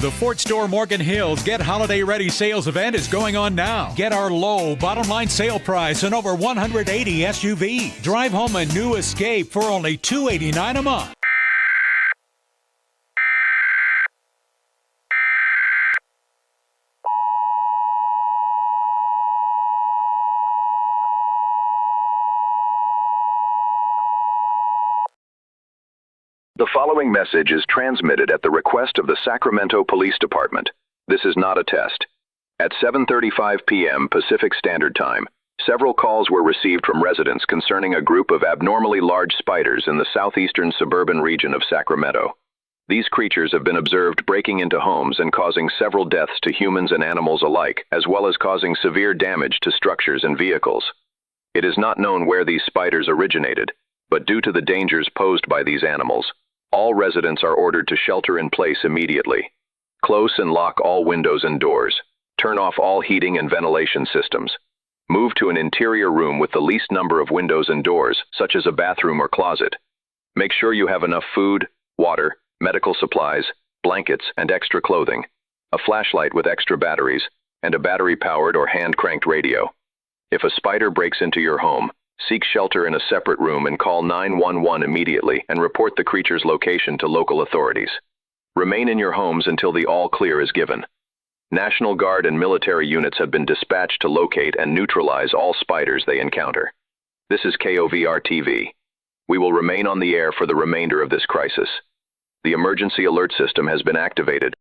The Fort Store Morgan Hills Get Holiday Ready sales event is going on now. Get our low bottom line sale price on over 180 SUV. Drive home a new Escape for only $289 a month. The following message is transmitted at the request of the Sacramento Police Department. This is not a test. At 7:35 p.m. Pacific Standard Time, several calls were received from residents concerning a group of abnormally large spiders in the southeastern suburban region of Sacramento. These creatures have been observed breaking into homes and causing several deaths to humans and animals alike, as well as causing severe damage to structures and vehicles. It is not known where these spiders originated, but due to the dangers posed by these animals, all residents are ordered to shelter in place immediately. Close and lock all windows and doors. Turn off all heating and ventilation systems. Move to an interior room with the least number of windows and doors, such as a bathroom or closet. Make sure you have enough food, water, medical supplies, blankets, and extra clothing, a flashlight with extra batteries, and a battery-powered or hand-cranked radio. If a spider breaks into your home, seek shelter in a separate room and call 911 immediately and report the creature's location to local authorities. Remain in your homes until the all clear is given. National Guard and military units have been dispatched to locate and neutralize all spiders they encounter. This is KOVR-TV. We will remain on the air for the remainder of this crisis. The emergency alert system has been activated.